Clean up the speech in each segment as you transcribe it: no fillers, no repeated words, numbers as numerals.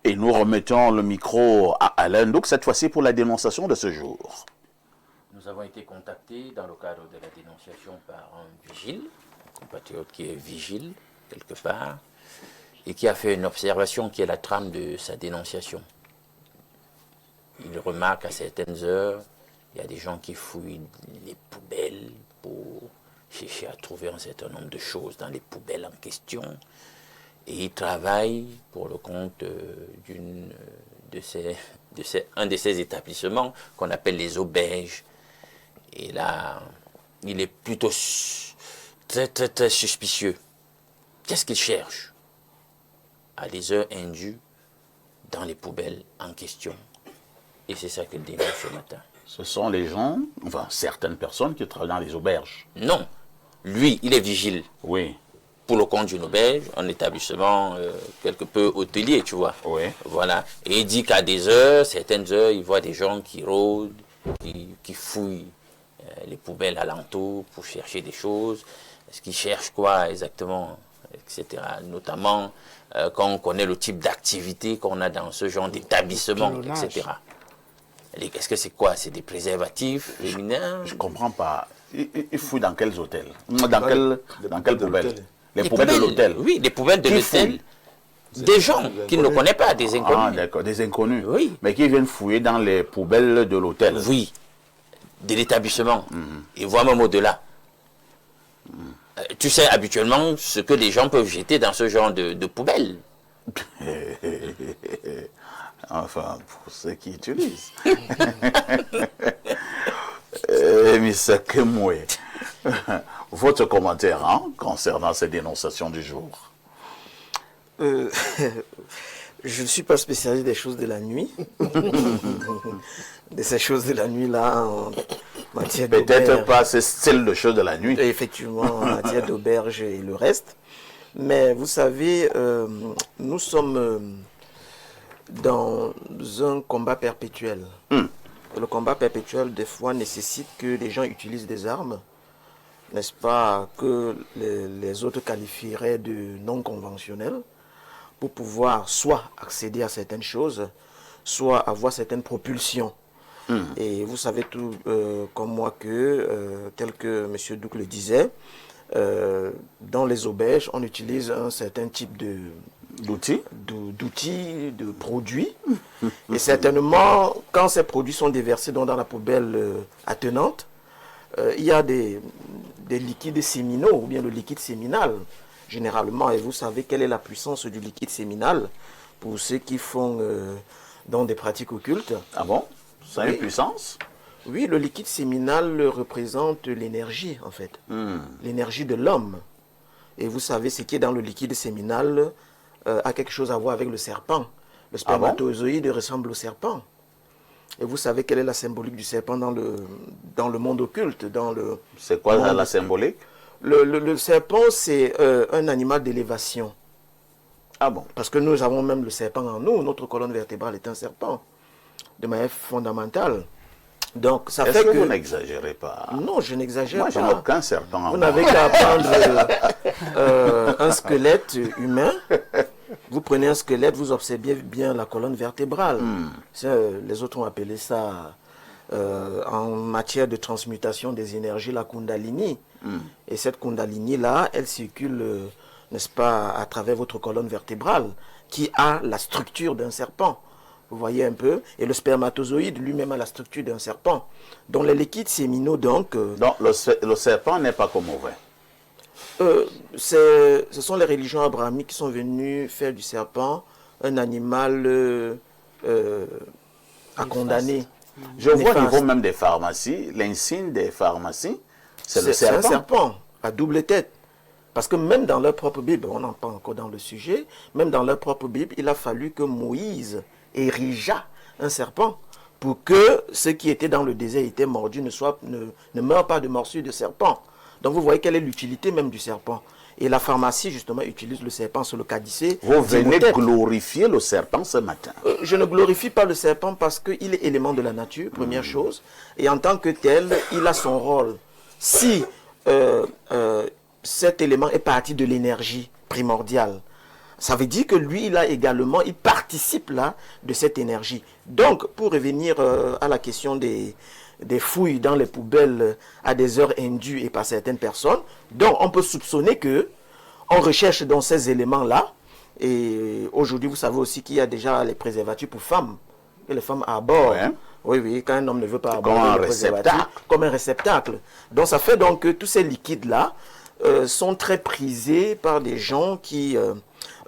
Et nous remettons le micro à Alain Ndouk, cette fois-ci pour la dénonciation de ce jour. Nous avons été contactés dans le cadre de la dénonciation par un vigile, un compatriote qui est vigile quelque part, et qui a fait une observation qui est la trame de sa dénonciation. Il remarque à certaines heures, il y a des gens qui fouillent les poubelles pour chercher à trouver un certain nombre de choses dans les poubelles en question. Et il travaille pour le compte un de ces établissements qu'on appelle les auberges. Et là, il est plutôt très suspicieux. Qu'est-ce qu'il cherche? À des heures indues dans les poubelles en question. Et c'est ça qu'il dénonce ce matin. Ce sont les gens, enfin certaines personnes qui travaillent dans les auberges. Non, lui, il est vigile. Oui. Pour le compte d'une auberge, un établissement quelque peu hôtelier, tu vois. Oui. Voilà. Et il dit qu'à des heures, certaines heures, il voit des gens qui rôdent, qui fouillent les poubelles alentour pour chercher des choses. Est-ce qu'ils cherchent quoi exactement, etc. Notamment quand on connaît le type d'activité qu'on a dans ce genre d'établissement, etc. Est-ce que c'est quoi? C'est des préservatifs féminins? Je ne comprends pas. Ils fouillent dans quels hôtels? Dans quelles poubelles? Les poubelles de l'hôtel. Oui, les poubelles de l'hôtel. Des gens qui ne connaissent pas, des inconnus. Ah, d'accord, des inconnus. Oui. Mais qui viennent fouiller dans les poubelles de l'hôtel. Oui, de l'établissement. Et voire même au-delà. Tu sais habituellement ce que les gens peuvent jeter dans ce genre de poubelles. Enfin, pour ceux qui utilisent. Mr. Kemwe, votre commentaire concernant ces dénonciations du jour? Je ne suis pas spécialiste des choses de la nuit. De ces choses de la nuit-là, en matière d'auberge. Peut-être pas ce style de choses de la nuit. Effectivement, en matière d'auberge et le reste. Mais vous savez, nous sommes dans un combat perpétuel. Le combat perpétuel, des fois, nécessite que les gens utilisent des armes, n'est-ce pas, que les autres qualifieraient de non conventionnelles, pour pouvoir soit accéder à certaines choses, soit avoir certaines propulsions. Et vous savez tout comme moi que, tel que M. Duc le disait, dans les auberges, on utilise un certain type d'outils, de produits. Et certainement, quand ces produits sont déversés dans la poubelle attenante, il y a des liquides séminaux, ou bien le liquide séminal, généralement. Et vous savez quelle est la puissance du liquide séminal pour ceux qui font dans des pratiques occultes. Ah bon? Ça a une puissance? Oui, le liquide séminal représente l'énergie, en fait. L'énergie de l'homme. Et vous savez, ce qui est dans le liquide séminal a quelque chose à voir avec le serpent. Le spermatozoïde ressemble au serpent. Et vous savez quelle est la symbolique du serpent dans le monde occulte, C'est quoi la symbolique? Le serpent, c'est un animal d'élévation. Ah bon? Parce que nous avons même le serpent en nous. Notre colonne vertébrale est un serpent, de manière fondamentale. Donc, ça fait que... vous n'exagérez pas? Non, je n'exagère pas. Moi, je n'ai aucun serpent en moi. Vous n'avez qu'à prendre un squelette humain. Vous prenez un squelette, vous observez bien la colonne vertébrale. Les autres ont appelé ça, en matière de transmutation des énergies, la Kundalini. Et cette Kundalini-là, elle circule, n'est-ce pas, à travers votre colonne vertébrale, qui a la structure d'un serpent. Vous voyez un peu? Et le spermatozoïde lui-même a la structure d'un serpent. Donc les liquides séminaux, donc... Donc le serpent n'est pas comme mauvais. Ce sont les religions abrahamiques qui sont venues faire du serpent un animal à condamner. Je vois au niveau même des pharmacies, l'insigne des pharmacies, c'est le serpent. C'est un serpent à double tête. Parce que même dans leur propre Bible, on n'en parle pas encore dans le sujet, même dans leur propre Bible, il a fallu que Moïse érigea un serpent pour que ceux qui étaient dans le désert étaient mordus ne meurent pas de morsure de serpent. Donc vous voyez quelle est l'utilité même du serpent. Et la pharmacie, justement, utilise le serpent sur le caddicée. Vous venez glorifier le serpent ce matin. Je ne glorifie pas le serpent parce qu'il est élément de la nature, première chose. Et en tant que tel, il a son rôle. Si cet élément est parti de l'énergie primordiale, Ça veut dire que lui, il participe là de cette énergie. Donc, pour revenir à la question des fouilles dans les poubelles à des heures indues et par certaines personnes, donc on peut soupçonner que on recherche dans ces éléments-là. Et aujourd'hui, vous savez aussi qu'il y a déjà les préservatifs pour femmes, que les femmes abordent. Ouais. Oui, quand un homme ne veut pas Comme aborder un le préservatif, réceptacle. comme un réceptacle. Donc ça fait donc que tous ces liquides-là sont très prisés par des gens qui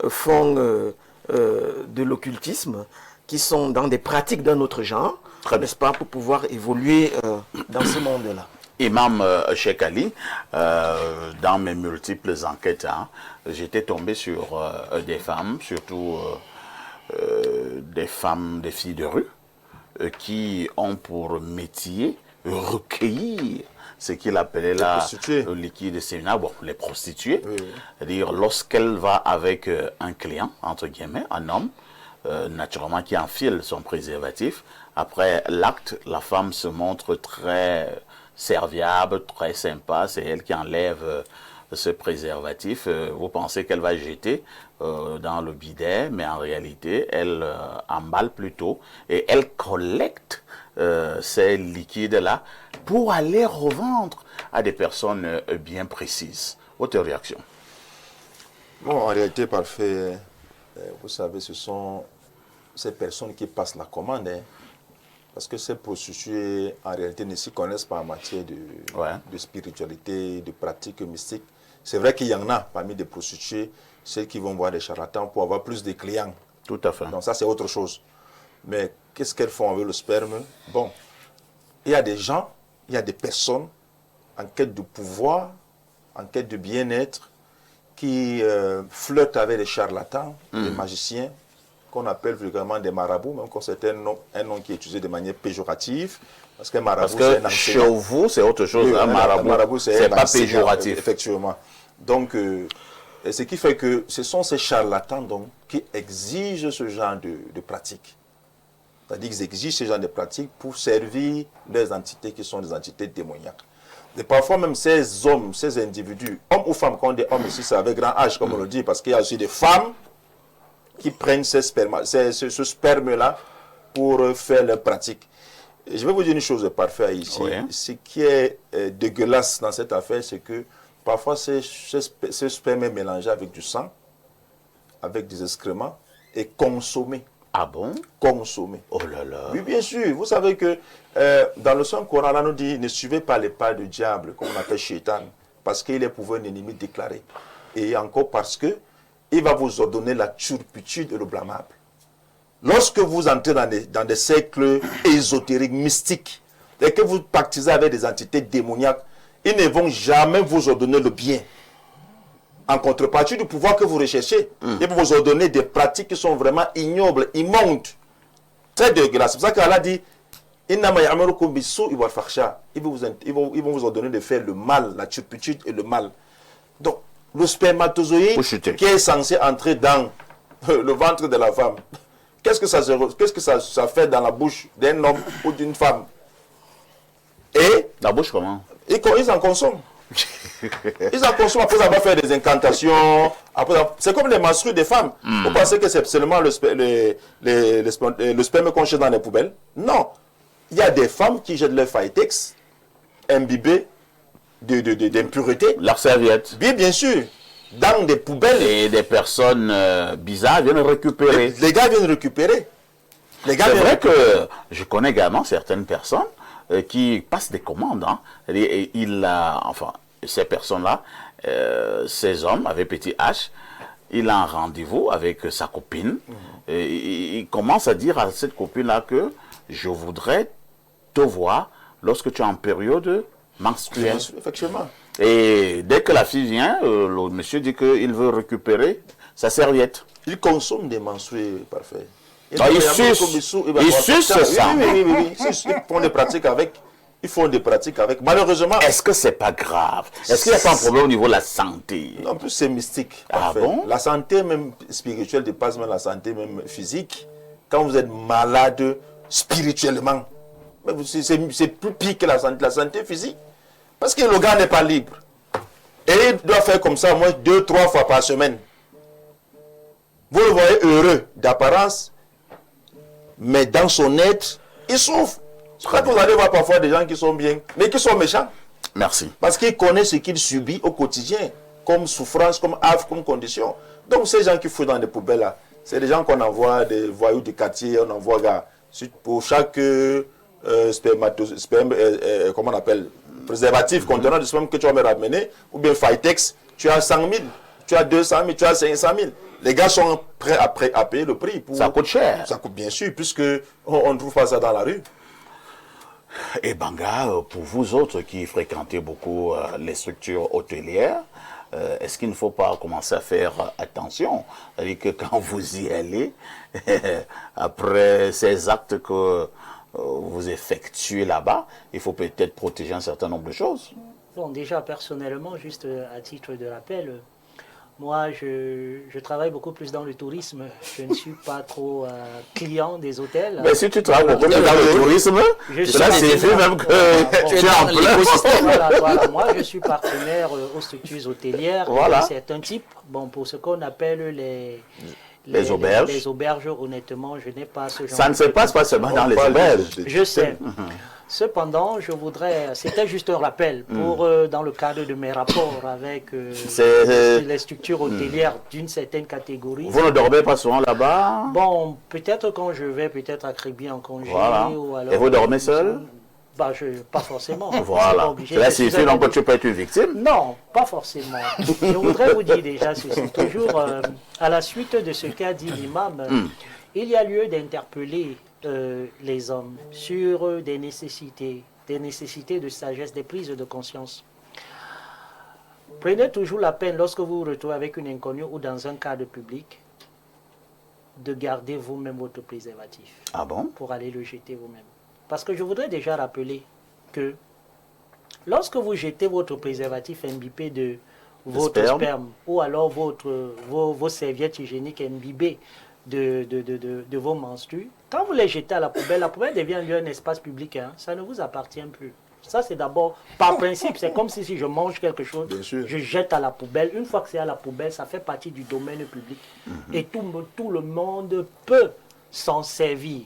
font de l'occultisme, qui sont dans des pratiques d'un autre genre, n'est-ce pas, pour pouvoir évoluer dans ce monde-là. Imam Cheikh Ali, dans mes multiples enquêtes, hein, j'étais tombé sur des femmes, surtout des filles de rue, qui ont pour métier recueillir ce qu'il appelait là le liquide séminal, bon, les prostituées. Oui. C'est-à-dire, lorsqu'elle va avec un client, entre guillemets, un homme, naturellement qui enfile son préservatif, après l'acte, la femme se montre très serviable, très sympa, c'est elle qui enlève ce préservatif. Vous pensez qu'elle va jeter dans le bidet, mais en réalité, elle emballe plutôt et elle collecte ces liquides-là pour aller revendre à des personnes bien précises. Votre réaction? Bon, en réalité, parfait, vous savez, ce sont ces personnes qui passent la commande, hein. Parce que ces prostituées, en réalité, ne s'y connaissent pas en matière de spiritualité, de pratiques mystiques. C'est vrai qu'il y en a parmi des prostituées, celles qui vont voir des charlatans pour avoir plus de clients. Tout à fait. Donc ça, c'est autre chose. Mais qu'est-ce qu'elles font avec le sperme? Bon, il y a des gens, il y a des personnes en quête de pouvoir, en quête de bien-être, qui flirtent avec les charlatans, les magiciens, qu'on appelle vulgairement des marabouts, même quand c'est un nom qui est utilisé de manière péjorative. Parce qu'un marabout, c'est un enseignant. Chez vous, c'est autre chose. Oui, un marabout, c'est pas péjoratif. Effectivement. Donc, ce qui fait que ce sont ces charlatans donc, qui exigent ce genre de pratiques. C'est-à-dire qu'ils exigent ce genre de pratiques pour servir les entités qui sont des entités démoniaques. Et parfois même ces hommes, ces individus, hommes ou femmes, quand on dit hommes ici, c'est avec grand H, comme on le dit, parce qu'il y a aussi des femmes qui prennent ce sperme-là pour faire leur pratique. Et je vais vous dire une chose parfaite ici. Oui. Ce qui est dégueulasse dans cette affaire, c'est que parfois ce sperme est mélangé avec du sang, avec des excréments, et consommé. Ah bon? Consommé. Oh là là. Oui, bien sûr. Vous savez que dans le Saint-Coran, là, nous dit, ne suivez pas les pas du diable, comme on appelle Shaitan, parce qu'il est pour vous un ennemi déclaré. Et encore parce que il va vous ordonner la turpitude et le blâmable. Lorsque vous entrez dans des cercles ésotériques, mystiques, et que vous pactisez avec des entités démoniaques, ils ne vont jamais vous ordonner le bien. En contrepartie du pouvoir que vous recherchez, ils vont vous ordonner des pratiques qui sont vraiment ignobles, immondes, très dégueulasses. C'est pour ça qu'Allah dit, ils vont vous ordonner de faire le mal, la turpitude et le mal. Donc, le spermatozoïde qui est censé entrer dans le ventre de la femme, qu'est-ce que ça fait dans la bouche d'un homme ou d'une femme? Et la bouche comment? Ils en consomment. Ils en consomment après avoir fait des incantations. C'est comme les menstrues des femmes. Vous pensez que c'est seulement le sperme qu'on jette dans les poubelles? Non. Il y a des femmes qui jettent leur faïtex imbibées d'impureté. Leur serviette. Bien sûr. Dans des poubelles. Et des personnes bizarres viennent récupérer. Les gars viennent récupérer. C'est vrai que je connais également certaines personnes qui passent des commandes. Hein. Et enfin, ces personnes-là, ces hommes avec petit H, il a un rendez-vous avec sa copine. Et il commence à dire à cette copine-là que je voudrais te voir lorsque tu es en période menstruelle. Effectivement. Et dès que la fille vient, le monsieur dit qu'il veut récupérer sa serviette. Il consomme des menstrues, parfait. Il suce ça. Oui. Ils font des pratiques avec. Malheureusement. Est-ce que c'est pas grave? Est-ce qu'il n'y a pas un problème au niveau de la santé? Non, en plus c'est mystique. Ah bon? La santé même spirituelle dépasse même la santé même physique. Quand vous êtes malade spirituellement, c'est plus pire que la santé physique. Parce que le gars n'est pas libre. Et il doit faire comme ça, au moins 2-3 fois par semaine. Vous le voyez heureux d'apparence, mais dans son être, il souffre. Quand vous allez voir parfois des gens qui sont bien, mais qui sont méchants. Merci. Parce qu'ils connaissent ce qu'ils subissent au quotidien, comme souffrance, comme affre, comme condition. Donc ces gens qui foutent dans des poubelles là, c'est des gens qu'on envoie, des voyous du quartier, on envoie pour chaque comment on appelle, préservatif contenant du sperme que tu vas me ramener, ou bien Phytex, tu as 100 000, tu as 200 000, tu as 500 000. Les gars sont prêts à payer le prix. Ça coûte cher. Ça coûte bien sûr, puisque on ne trouve pas ça dans la rue. Et Banga, pour vous autres qui fréquentez beaucoup les structures hôtelières, est-ce qu'il ne faut pas commencer à faire attention? C'est-à-dire que quand vous y allez, après ces actes que vous effectuez là-bas, il faut peut-être protéger un certain nombre de choses. Bon, déjà, personnellement, juste à titre de rappel, moi, je travaille beaucoup plus dans le tourisme. Je ne suis pas trop client des hôtels. Mais si tu travailles beaucoup plus dans le tourisme, cela signifie même que tu es en plein. Voilà, moi, je suis partenaire aux structures hôtelières de certains types. Bon, pour ce qu'on appelle les auberges. Les auberges, honnêtement, je n'ai pas ce genre. Ça ne se passe pas seulement dans les auberges. Je sais. Cependant, je voudrais, c'était juste un rappel pour, dans le cadre de mes rapports avec les structures hôtelières d'une certaine catégorie. Vous ne dormez pas souvent là-bas? Bon, peut-être quand je vais, peut-être à Créby en congé. Voilà. Ou alors, et vous dormez seul? Bah, pas forcément. Voilà. Cela signifie donc que tu peux être une victime? Non, pas forcément. Je voudrais vous dire déjà ceci. Toujours à la suite de ce qu'a dit l'imam, il y a lieu d'interpeller les hommes sur des nécessités de sagesse, des prises de conscience. Prenez toujours la peine, lorsque vous vous retrouvez avec une inconnue ou dans un cadre public, de garder vous-même votre préservatif. Ah bon? Pour aller le jeter vous-même. Parce que je voudrais déjà rappeler que lorsque vous jetez votre préservatif imbibé de votre sperme ou alors vos serviettes hygiéniques imbibées de vos menstrues, quand vous les jetez à la poubelle devient un espace public. Hein, ça ne vous appartient plus. Ça, c'est d'abord, par principe, c'est comme si je mange quelque chose, je jette à la poubelle. Une fois que c'est à la poubelle, ça fait partie du domaine public. Et tout le monde peut s'en servir.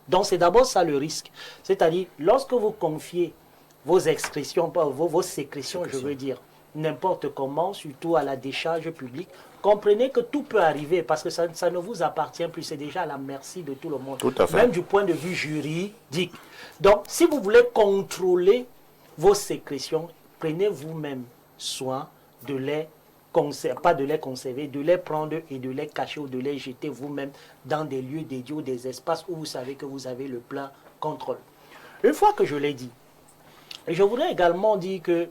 Donc, c'est d'abord ça le risque. C'est-à-dire, lorsque vous confiez vos excrétions, vos sécrétions, je veux dire, n'importe comment, surtout à la décharge publique, comprenez que tout peut arriver parce que ça ne vous appartient plus. C'est déjà à la merci de tout le monde. Tout à fait. Même du point de vue juridique. Donc, si vous voulez contrôler vos sécrétions, prenez vous-même soin de les conserver, pas de les conserver, de les prendre et de les cacher ou de les jeter vous-même dans des lieux dédiés ou des espaces où vous savez que vous avez le plein contrôle. Une fois que je l'ai dit, je voudrais également dire que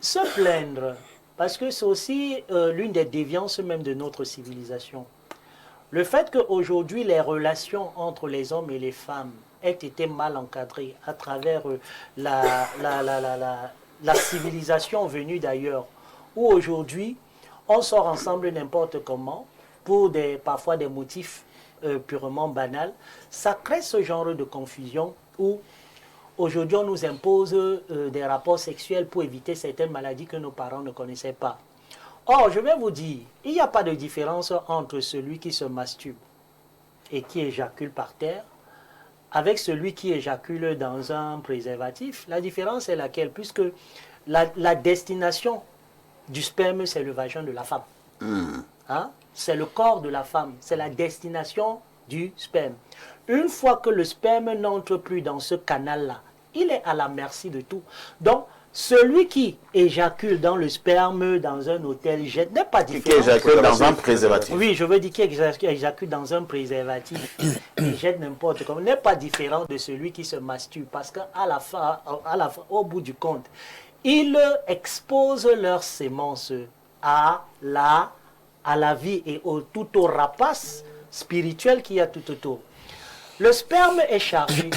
se plaindre, parce que c'est aussi l'une des déviances même de notre civilisation. Le fait qu'aujourd'hui, les relations entre les hommes et les femmes aient été mal encadrées à travers la civilisation venue d'ailleurs, où aujourd'hui, on sort ensemble n'importe comment, pour parfois des motifs purement banals, ça crée ce genre de confusion où aujourd'hui, on nous impose des rapports sexuels pour éviter certaines maladies que nos parents ne connaissaient pas. Or, je vais vous dire, il n'y a pas de différence entre celui qui se masturbe et qui éjacule par terre avec celui qui éjacule dans un préservatif. La différence est laquelle? Puisque la destination du sperme, c'est le vagin de la femme. Hein? C'est le corps de la femme. C'est la destination du sperme. Une fois que le sperme n'entre plus dans ce canal-là, il est à la merci de tout. Donc, celui qui éjacule dans le sperme, dans un hôtel, n'est pas différent. Qui éjacule dans un préservatif. Oui, je veux dire qui éjacule dans un préservatif et jette n'importe comment, n'est pas différent de celui qui se masturbe. Parce qu'à la fin, au bout du compte, ils exposent leurs sémences à la vie et tout au rapace spirituel qu'il y a tout autour. Le sperme est chargé.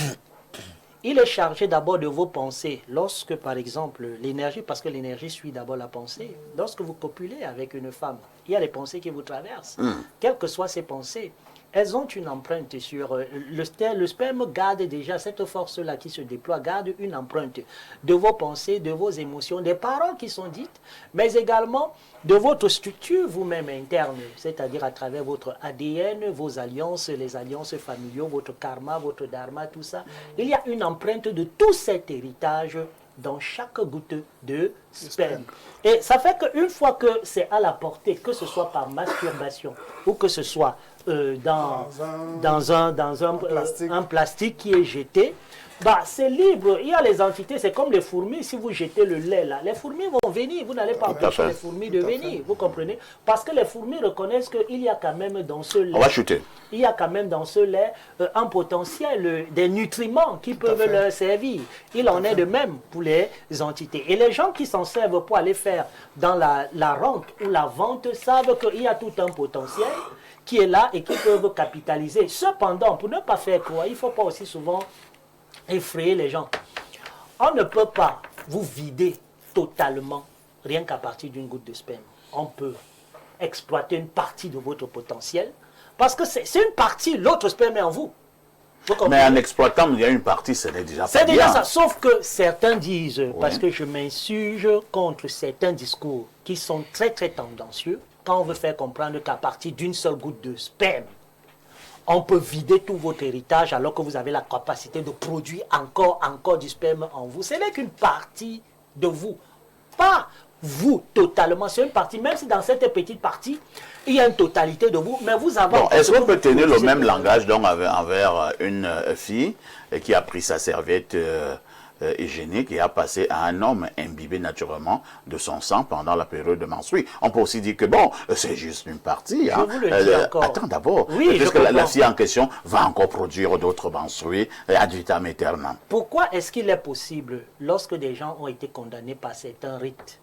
Il est chargé d'abord de vos pensées. Lorsque, par exemple, l'énergie, parce que l'énergie suit d'abord la pensée, lorsque vous copulez avec une femme, il y a les pensées qui vous traversent. Quelles que soient ces pensées, elles ont une empreinte sur le sperme garde déjà cette force-là qui se déploie, garde une empreinte de vos pensées, de vos émotions, des paroles qui sont dites, mais également de votre structure vous-même interne, c'est-à-dire à travers votre ADN, vos alliances, les alliances familiaux, votre karma, votre dharma, tout ça. Il y a une empreinte de tout cet héritage dans chaque goutte de sperme. Et ça fait qu'une fois que c'est à la portée, que ce soit par masturbation ou que ce soit dans un plastique qui est jeté, bah, c'est libre. Il y a les entités, c'est comme les fourmis. Si vous jetez le lait là, les fourmis vont venir. Vous n'allez pas empêcher les fourmis de venir. Vous comprenez? Parce que les fourmis reconnaissent qu'il y a quand même dans ce lait. On va chuter. Il y a quand même dans ce lait un potentiel, des nutriments qui peuvent leur servir. Il en est de même pour les entités. Et les gens qui s'en servent pour aller faire dans la rente ou la vente savent qu'il y a tout un potentiel qui est là et qui peuvent capitaliser. Cependant, pour ne pas faire quoi, il ne faut pas aussi souvent effrayer les gens. On ne peut pas vous vider totalement rien qu'à partir d'une goutte de sperme. On peut exploiter une partie de votre potentiel parce que c'est une partie, l'autre sperme est en vous. Mais en exploitant, il y a une partie, ce n'est déjà pas c'est bien. déjà ça, sauf que certains disent, parce que je m'insurge contre certains discours qui sont très très tendancieux, quand on veut faire comprendre qu'à partir d'une seule goutte de sperme, on peut vider tout votre héritage alors que vous avez la capacité de produire encore du sperme en vous. Ce n'est qu'une partie de vous. Pas vous totalement, c'est une partie, même si dans cette petite partie, il y a une totalité de vous, mais vous avez... Bon, est-ce qu'on peut tenir le même langage donc envers une fille qui a pris sa serviette hygiénique et a passé à un homme imbibé naturellement de son sang pendant la période de menstrues? On peut aussi dire que bon, c'est juste une partie. Je vous le dis encore. Attends d'abord, oui, puisque la fille en question va encore produire d'autres menstrues ad vitam aeternam. Pourquoi est-ce qu'il est possible, lorsque des gens ont été condamnés par certains rites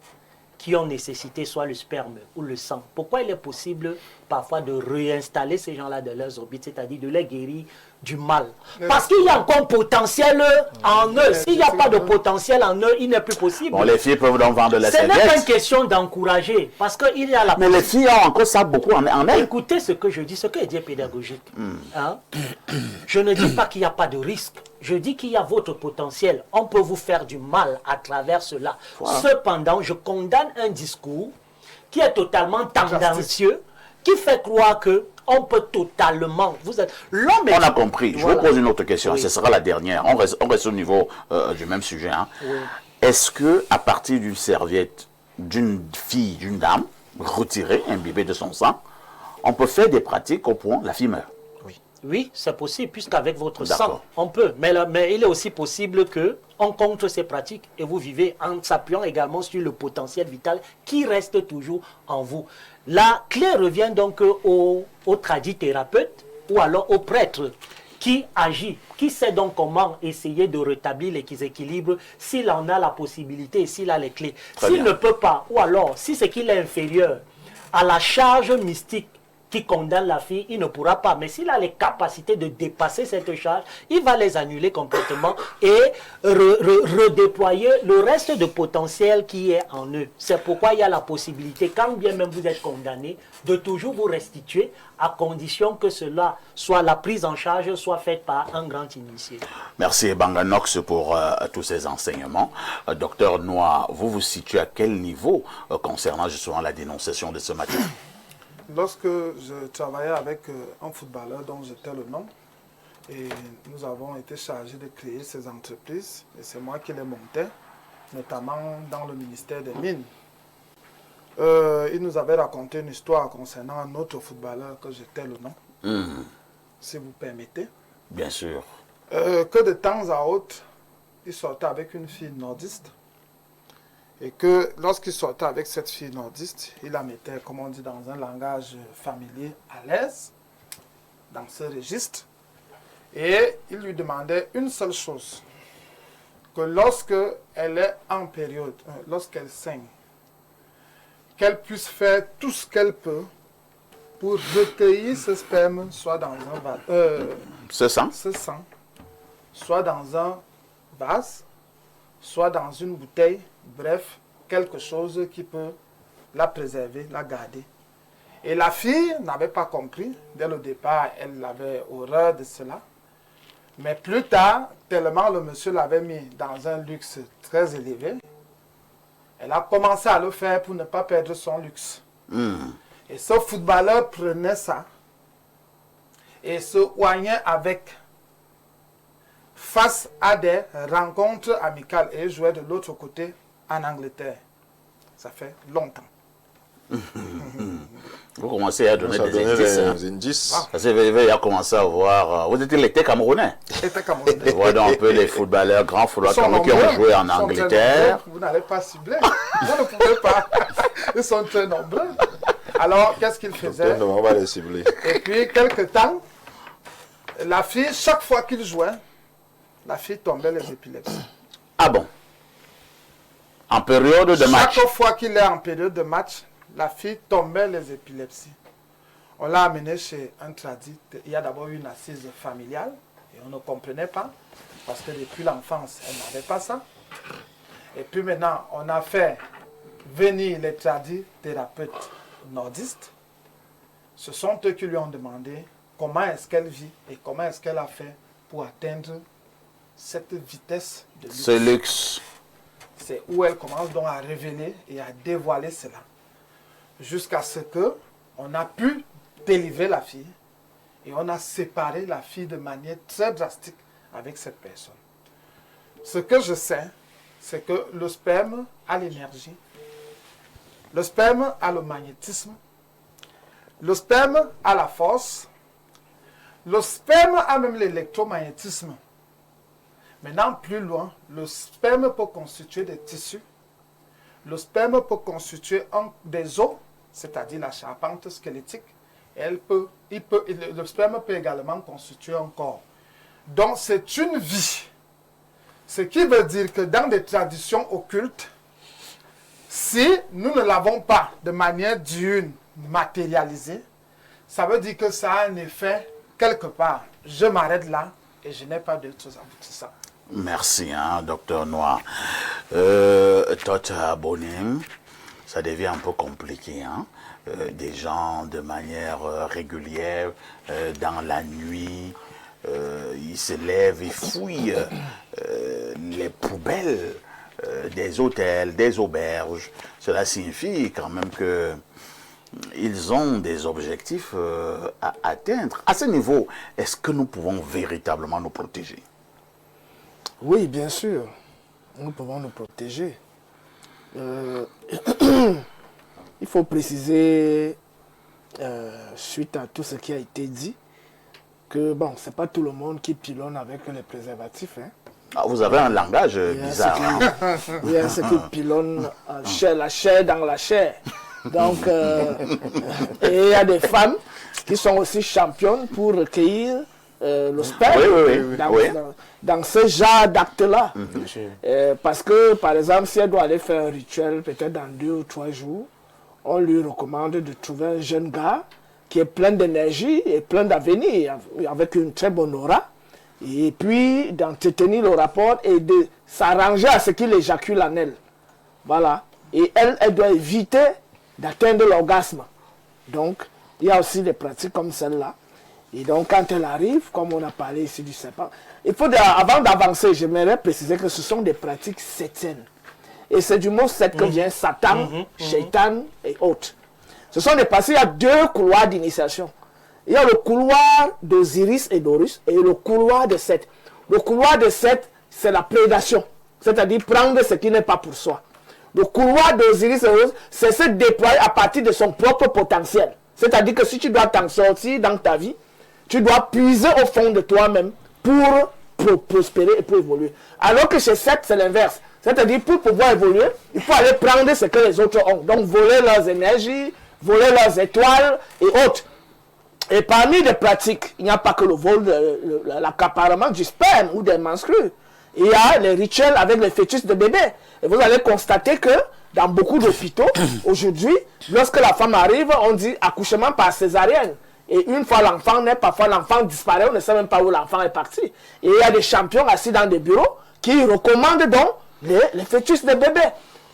qui ont nécessité soit le sperme ou le sang, pourquoi il est possible parfois de réinstaller ces gens-là dans leurs orbites, c'est-à-dire de les guérir du mal? Parce qu'il y a encore un potentiel en eux. S'il n'y a pas de potentiel en eux, il n'est plus possible. Bon, les filles peuvent donc vendre la Ce n'est serviette. pas une question d'encourager, parce qu'il y a la... Mais les filles ont encore ça beaucoup en elles. Écoutez ce que je dis, ce que je dis est pédagogique. Hein? Je ne dis pas qu'il n'y a pas de risque. Je dis qu'il y a votre potentiel. On peut vous faire du mal à travers cela. Cependant, je condamne un discours qui est totalement tendancieux, qui fait croire que on peut totalement... L'homme est... On a compris. Je vous pose une autre question. Oui. Ce sera la dernière. On reste au niveau du même sujet. Hein. Oui. Est-ce que à partir d'une serviette d'une fille, d'une dame, retirée, imbibée de son sang, on peut faire des pratiques au point la fille meurt? Oui, c'est possible, puisqu'avec votre D'accord. sang, on peut. Mais il est aussi possible qu'on contre ces pratiques et vous vivez en s'appuyant également sur le potentiel vital qui reste toujours en vous. La clé revient donc au tradithérapeute ou alors au prêtre qui agit, qui sait donc comment essayer de rétablir l'équilibre s'il en a la possibilité, s'il a les clés. S'il ne peut pas, ou alors si c'est qu'il est inférieur à la charge mystique qui condamne la fille, il ne pourra pas. Mais s'il a les capacités de dépasser cette charge, il va les annuler complètement et redéployer le reste de potentiel qui est en eux. C'est pourquoi il y a la possibilité, quand bien même vous êtes condamné, de toujours vous restituer à condition que cela soit la prise en charge soit faite par un grand initié. Merci Banganox pour tous ces enseignements. Docteur Noir, vous vous situez à quel niveau concernant justement la dénonciation de ce matin? Lorsque je travaillais avec un footballeur dont j'étais le nom, et nous avons été chargés de créer ces entreprises, et c'est moi qui les montais, notamment dans le ministère des Mines. Il nous avait raconté une histoire concernant un autre footballeur que j'étais le nom, si vous permettez. Bien sûr. Que de temps à autre, il sortait avec une fille nordiste. Et que lorsqu'il sortait avec cette fille nordiste, il la mettait, comme on dit dans un langage familier, à l'aise, dans ce registre. Et il lui demandait une seule chose, que lorsqu'elle est en période, lorsqu'elle saigne, qu'elle puisse faire tout ce qu'elle peut pour recueillir ce sperme, soit dans un vase, ce sang, soit dans un vase, soit dans une bouteille, bref, quelque chose qui peut la préserver, la garder. Et la fille n'avait pas compris. Dès le départ, elle avait horreur de cela. Mais plus tard, tellement le monsieur l'avait mis dans un luxe très élevé, elle a commencé à le faire pour ne pas perdre son luxe. Et ce footballeur prenait ça et se oignait avec face à des rencontres amicales et jouait de l'autre côté en Angleterre. Ça fait longtemps. Vous commencez à donner des indices. Parce que vous commencé à voir... Vous étiez Camerounais. J'étais Camerounais. Voilà un peu les footballeurs, grands footballeurs qui ont joué en Angleterre. Vous n'allez pas cibler. Vous ne pouvez pas. Ils sont très nombreux. Alors, qu'est-ce qu'ils faisaient? On va les cibler. Et puis, quelque temps, la fille, chaque fois qu'il jouait, la fille tombait les épilepsies. Ah bon? En période de match? Chaque fois qu'il est en période de match, la fille tombait les épilepsies. On l'a amené chez un tradit. Il y a d'abord une assise familiale et on ne comprenait pas parce que depuis l'enfance, elle n'avait pas ça. Et puis maintenant, on a fait venir les tradis thérapeutes nordistes. Ce sont eux qui lui ont demandé comment est-ce qu'elle vit et comment est-ce qu'elle a fait pour atteindre cette vitesse de luxe. Ce luxe. C'est où elle commence donc à révéler et à dévoiler cela. Jusqu'à ce que on a pu délivrer la fille et on a séparé la fille de manière très drastique avec cette personne. Ce que je sais, c'est que le sperme a l'énergie, le sperme a le magnétisme, le sperme a la force, le sperme a même l'électromagnétisme. Maintenant, plus loin, le sperme peut constituer des tissus, le sperme peut constituer des os, c'est-à-dire la charpente squelettique, et le sperme peut également constituer un corps. Donc, c'est une vie. Ce qui veut dire que dans des traditions occultes, si nous ne l'avons pas de manière diurne, matérialisée, ça veut dire que ça a un effet quelque part. Je m'arrête là et je n'ai pas d'autres aboutissants. Merci, hein, docteur Noir. Tota Bonim, ça devient un peu compliqué, hein. Des gens de manière régulière, dans la nuit, ils se lèvent, ils fouillent les poubelles des hôtels, des auberges. Cela signifie quand même que ils ont des objectifs à atteindre. À ce niveau, est-ce que nous pouvons véritablement nous protéger? Oui, bien sûr. Nous pouvons nous protéger. Il faut préciser, suite à tout ce qui a été dit, que bon, c'est pas tout le monde qui pilonne avec les préservatifs. Hein. Ah, vous avez un langage bizarre. Il y a ceux qui pilonnent la chair dans la chair. Donc, et il y a des femmes qui sont aussi championnes pour recueillir le sperme dans ce genre d'acte-là. Parce que, par exemple, si elle doit aller faire un rituel, peut-être dans 2 ou 3 jours, on lui recommande de trouver un jeune gars qui est plein d'énergie et plein d'avenir, avec une très bonne aura, et puis d'entretenir le rapport et de s'arranger à ce qu'il éjacule en elle. Voilà. Et elle doit éviter d'atteindre l'orgasme. Donc, il y a aussi des pratiques comme celle-là. Et donc, quand elle arrive, comme on a parlé ici du serpent, il faut, avant d'avancer, j'aimerais préciser que ce sont des pratiques septiennes. Et c'est du mot 7 que vient Satan, Shaitan et autres. Ce sont des pratiques, il y a 2 couloirs d'initiation. Il y a le couloir d'Osiris et d'Horus et le couloir de Seth. Le couloir de Seth, c'est la prédation, c'est-à-dire prendre ce qui n'est pas pour soi. Le couloir d'Osiris et d'Horus, c'est se déployer à partir de son propre potentiel. C'est-à-dire que si tu dois t'en sortir dans ta vie, tu dois puiser au fond de toi-même pour prospérer et pour évoluer. Alors que chez Seth, c'est l'inverse. C'est-à-dire, pour pouvoir évoluer, il faut aller prendre ce que les autres ont. Donc, voler leurs énergies, voler leurs étoiles et autres. Et parmi les pratiques, il n'y a pas que le vol, l'accaparement du sperme ou des menstrues. Il y a les rituels avec les fœtus de bébé. Et vous allez constater que dans beaucoup d'hôpitaux, aujourd'hui, lorsque la femme arrive, on dit accouchement par césarienne. Et une fois l'enfant naît, parfois l'enfant disparaît, on ne sait même pas où l'enfant est parti. Et il y a des champions assis dans des bureaux qui recommandent donc les fœtus de bébé.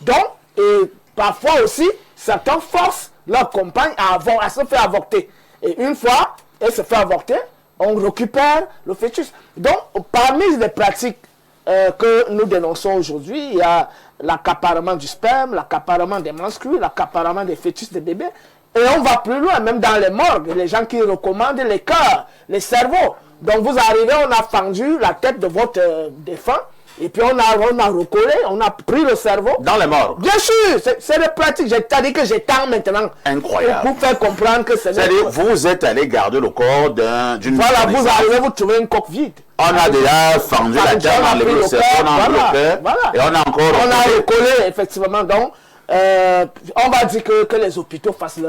Donc, et parfois aussi, certains forcent leur compagne à se faire avorter. Et une fois elle se fait avorter, on récupère le fœtus. Donc, parmi les pratiques que nous dénonçons aujourd'hui, il y a l'accaparement du sperme, l'accaparement des menstrues, l'accaparement des fœtus des bébés. Et on va plus loin, même dans les morgues, les gens qui recommandent les cœurs, les cerveaux. Donc vous arrivez, on a fendu la tête de votre défunt, et puis on a recollé, on a pris le cerveau. Dans les morgues. Bien sûr, c'est des pratiques. C'est-à-dire que j'étends maintenant. Incroyable. Pour faire comprendre que c'est... C'est-à-dire, vous êtes allé garder le corps d'une... Voilà, vous arrivez, vous trouvez une coque vide. On a déjà fendu la tête, on a enlevé le cerveau, on a enlevé le cœur, et on a encore... On a recollé, effectivement, donc... on va dire que les hôpitaux fassent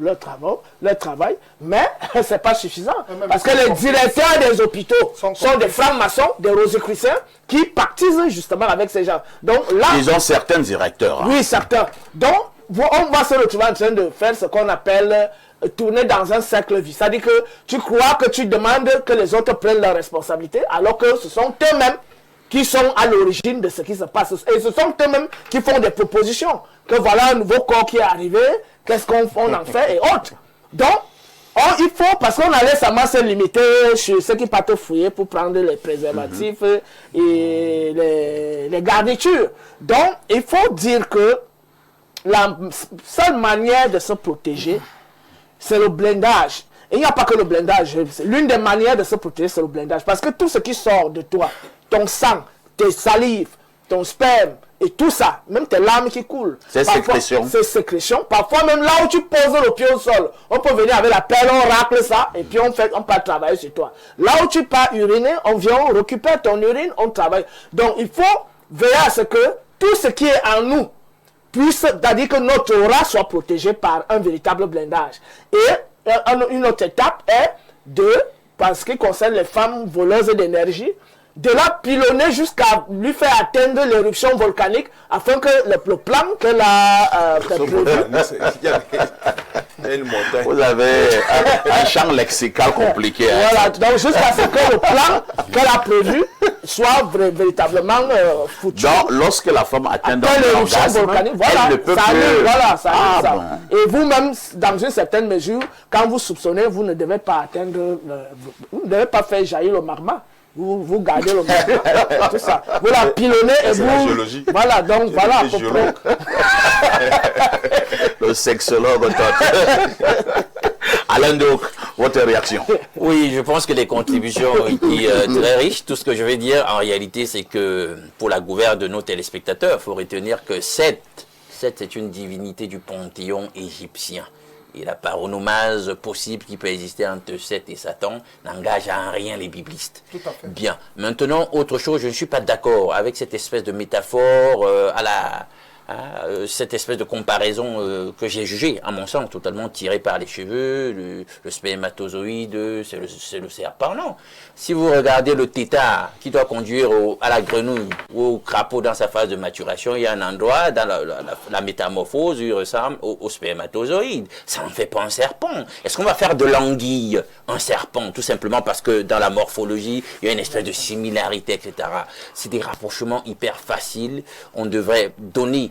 leur travail, mais c'est pas suffisant. Parce que les directeurs des hôpitaux sont des francs-maçons, des rosicruciens, qui pactisent justement avec ces gens. Donc là, ils ont certains directeurs. Hein. Oui, certains. Donc, on va se retrouver en train de faire ce qu'on appelle tourner dans un cercle vicieux. C'est-à-dire que tu crois que tu demandes que les autres prennent leurs responsabilités, alors que ce sont eux-mêmes qui sont à l'origine de ce qui se passe. Et ce sont eux-mêmes qui font des propositions. Que voilà un nouveau corps qui est arrivé, qu'est-ce qu'on en fait et autres. Donc, il faut, parce qu'on a récemment se limiter sur ceux qui partent fouiller pour prendre les préservatifs et les garnitures. Donc, il faut dire que la seule manière de se protéger, c'est le blindage. Et il n'y a pas que le blindage. L'une des manières de se protéger, c'est le blindage. Parce que tout ce qui sort de toi, ton sang, tes salives, ton sperme, et tout ça, même tes larmes qui coulent. C'est sécrétion. C'est sécrétion. Parfois, même là où tu poses le pied au sol, on peut venir avec la pelle, on racle ça, et puis on peut travailler sur toi. Là où tu pars uriner, on vient, on récupère ton urine, on travaille. Donc, il faut veiller à ce que tout ce qui est en nous puisse, c'est-à-dire que notre aura soit protégée par un véritable blindage. Et une autre étape est parce ce qui concerne les femmes voleuses d'énergie, de la pilonner jusqu'à lui faire atteindre l'éruption volcanique afin que le plan que la vous avez un champ lexical compliqué. Voilà, donc jusqu'à ce que le plan qu'elle a prévu soit véritablement foutu. Donc, lorsque la femme atteint l'éruption volcanique, voilà, elle ne peut ça arrive, voilà, ça arrive, ça. Bon. Et vous-même, dans une certaine mesure, quand vous soupçonnez, vous ne devez pas atteindre, vous ne devez pas faire jaillir le magma. Vous gardez le magma, tout ça. Vous la pilonnez et vous... La géologie. Voilà, donc voilà à peu près. Le sexologue. Alain Doc, votre réaction? Oui, je pense que les contributions ont été très riches. Tout ce que je vais dire, en réalité, c'est que pour la gouverne de nos téléspectateurs, il faut retenir que Seth, c'est une divinité du panthéon égyptien. Et la paronomase possible qui peut exister entre Seth et Satan n'engage en rien les biblistes. Tout à fait. Bien. Maintenant, autre chose, je ne suis pas d'accord avec cette espèce de métaphore cette espèce de comparaison que j'ai jugée, à mon sens, totalement tirée par les cheveux, le spermatozoïde, c'est le serpent. Non. Si vous regardez le tétard qui doit conduire à la grenouille ou au crapaud dans sa phase de maturation, il y a un endroit dans la métamorphose où il ressemble au spermatozoïde. Ça n'en fait pas un serpent. Est-ce qu'on va faire de l'anguille un serpent? Tout simplement parce que dans la morphologie, il y a une espèce de similarité, etc. C'est des rapprochements hyper faciles. On devrait donner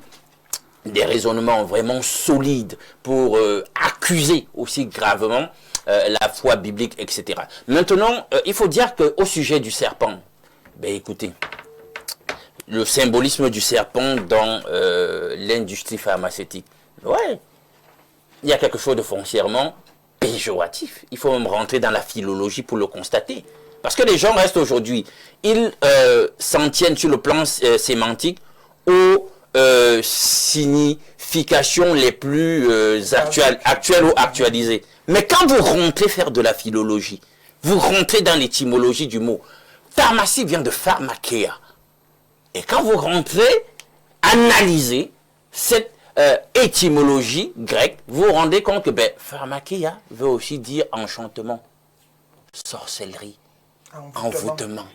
des raisonnements vraiment solides pour accuser aussi gravement la foi biblique, etc. Maintenant, il faut dire qu'au sujet du serpent, ben écoutez, le symbolisme du serpent dans l'industrie pharmaceutique, ouais, il y a quelque chose de foncièrement péjoratif. Il faut même rentrer dans la philologie pour le constater. Parce que les gens restent aujourd'hui, ils s'en tiennent sur le plan sémantique aux significations les plus actuelles ou actualisées. Mais quand vous rentrez faire de la philologie, vous rentrez dans l'étymologie du mot. Pharmacie vient de pharmakeia. Et quand vous rentrez, analysez cette étymologie grecque, vous vous rendez compte que pharmakeia veut aussi dire enchantement, sorcellerie, envoûtement.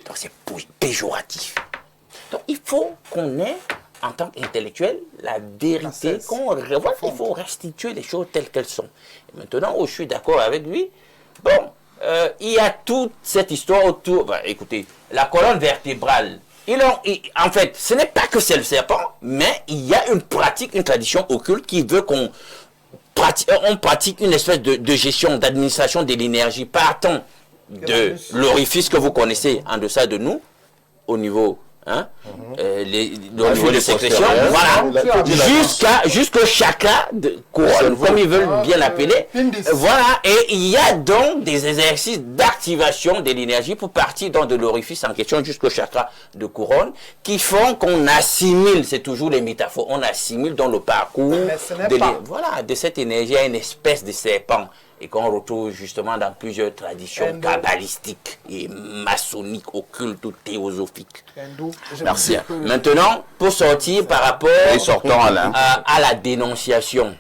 Donc c'est péjoratif. Donc il faut qu'on ait, en tant qu'intellectuel, la vérité, il faut restituer les choses telles qu'elles sont. Et maintenant, je suis d'accord avec lui, bon, il y a toute cette histoire autour, écoutez, la colonne vertébrale, en fait, ce n'est pas que c'est le serpent, mais il y a une pratique, une tradition occulte qui veut qu'on pratique une espèce de gestion, d'administration de l'énergie partant de l'orifice que vous connaissez en deçà de nous, au niveau... Hein, au niveau des sécrétions, voilà, jusqu'au chakra de couronne, comme ils veulent bien l'appeler. Voilà, et il y a donc des exercices d'activation de l'énergie pour partir dans de l'orifice en question jusqu'au chakra de couronne, qui font qu'on assimile, c'est toujours les métaphores, on assimile dans le parcours de cette énergie à une espèce de serpent. Et qu'on retrouve justement dans plusieurs traditions kabbalistiques et maçonniques, occultes ou théosophiques. Merci. Maintenant, pour sortir par rapport à la dénonciation,